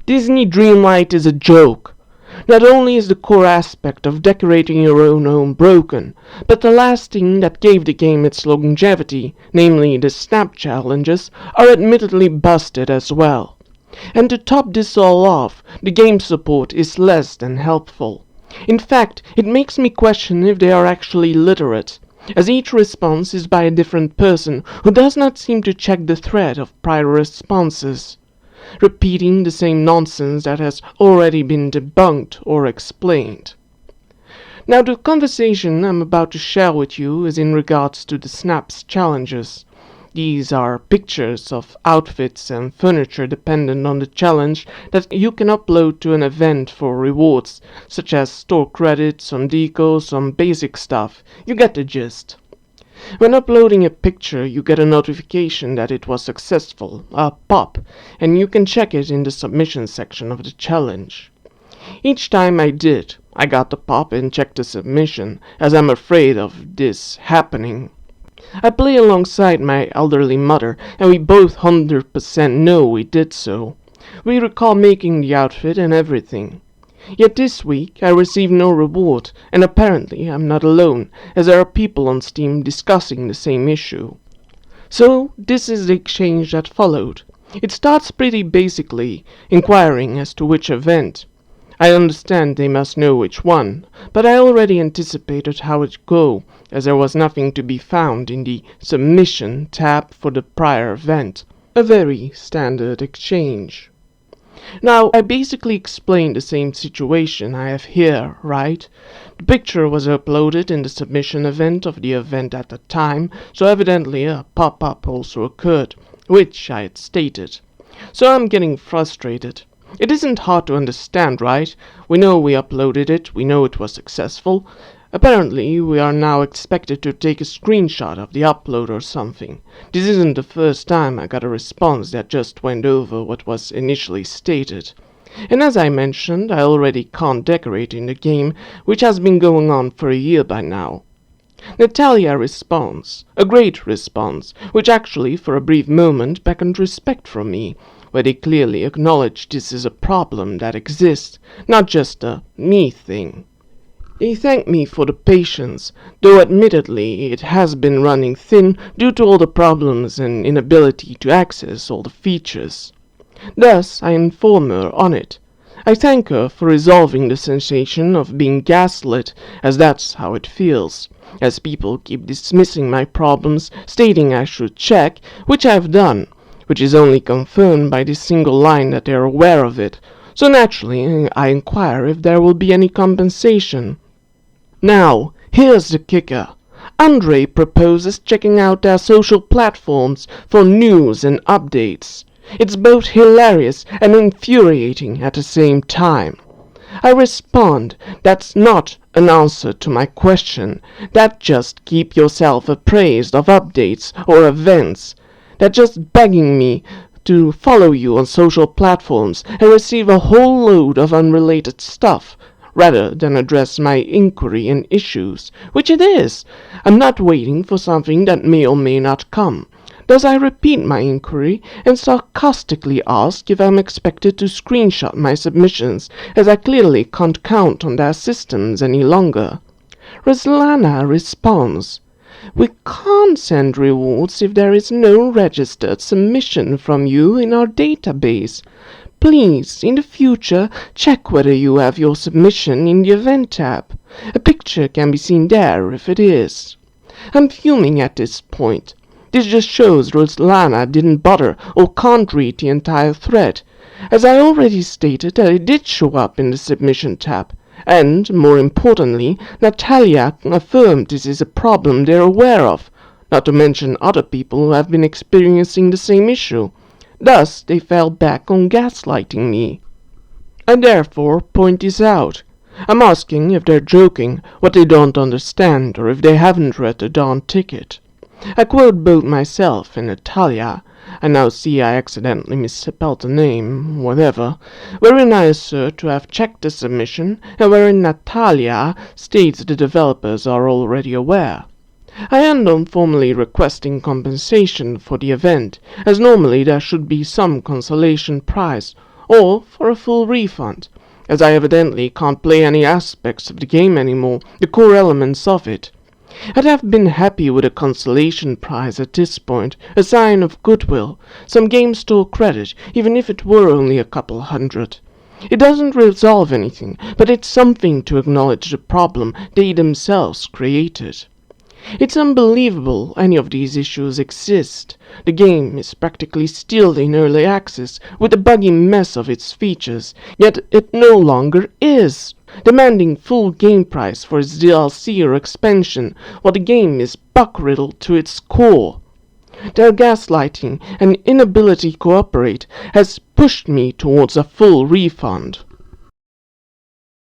Disney Dreamlight is a joke. Not only is the core aspect of decorating your own home broken, but the last thing that gave the game its longevity, namely the snap challenges, are admittedly busted as well. And to top this all off, the game support is less than helpful. In fact, it makes me question if they are actually literate, as each response is by a different person who does not seem to check the thread of prior responses, repeating the same nonsense that has already been debunked or explained. Now, the conversation I'm about to share with you is in regards to the Snaps challenges. These are pictures of outfits and furniture dependent on the challenge that you can upload to an event for rewards, such as store credits, some decos, some basic stuff. You get the gist. When uploading a picture, you get a notification that it was successful, a pop, and you can check it in the submission section of the challenge. Each time I did, I got the pop and checked the submission, as I'm afraid of this happening. I play alongside my elderly mother, and we both 100% know we did so. We recall making the outfit and everything. Yet this week I received no reward, and apparently I'm not alone, as there are people on Steam discussing the same issue. So this is the exchange that followed. It starts pretty basically, inquiring as to which event. I understand they must know which one, but I already anticipated how it'd go, as there was nothing to be found in the Submission tab for the prior event. A very standard exchange. Now, I basically explained the same situation I have here, right? The picture was uploaded in the submission event of the event at the time, so evidently a pop-up also occurred, which I had stated. So I'm getting frustrated. It isn't hard to understand, right? We know we uploaded it, we know it was successful. Apparently, we are now expected to take a screenshot of the upload or something. This isn't the first time I got a response that just went over what was initially stated. And as I mentioned, I already can't decorate in the game, which has been going on for a year by now. Natalia responds, a great response, which actually for a brief moment beckoned respect from me, where they clearly acknowledge this is a problem that exists, not just a me thing. They thank me for the patience, though admittedly it has been running thin due to all the problems and inability to access all the features. Thus I inform her on it. I thank her for resolving the sensation of being gaslit, as that's how it feels, as people keep dismissing my problems, stating I should check, which I've done, which is only confirmed by this single line that they are aware of it, so naturally I inquire if there will be any compensation. Now, here's the kicker. Andre proposes checking out their social platforms for news and updates. It's both hilarious and infuriating at the same time. I respond, that's not an answer to my question. That just keep yourself appraised of updates or events. That's just begging me to follow you on social platforms and receive a whole load of unrelated stuff, rather than address my inquiry and issues, which it is. I'm not waiting for something that may or may not come. Thus I repeat my inquiry and sarcastically ask if I'm expected to screenshot my submissions, as I clearly can't count on their systems any longer. Ruslana responds, "We can't send rewards if there is no registered submission from you in our database. Please, in the future, check whether you have your submission in the event tab. A picture can be seen there if it is." I'm fuming at this point. This just shows Ruslana didn't bother or can't read the entire thread, as I already stated that it did show up in the submission tab, and, more importantly, Natalia affirmed this is a problem they're aware of, not to mention other people who have been experiencing the same issue. Thus, they fell back on gaslighting me. I therefore point this out. I'm asking if they're joking, what they don't understand, or if they haven't read the darn ticket. I quote both myself and Natalia, I now see I accidentally misspelled the name, whatever, wherein I assert to have checked the submission, and wherein Natalia states the developers are already aware. I end on formally requesting compensation for the event, as normally there should be some consolation prize, or for a full refund, as I evidently can't play any aspects of the game anymore, the core elements of it. I'd have been happy with a consolation prize at this point, a sign of goodwill, some game store credit, even if it were only a couple hundred. It doesn't resolve anything, but it's something to acknowledge the problem they themselves created. It's unbelievable any of these issues exist. The game is practically still in early access, with the buggy mess of its features, yet it no longer is, demanding full game price for its DLC or expansion, while the game is bug-riddled to its core. Their gaslighting and inability to cooperate has pushed me towards a full refund.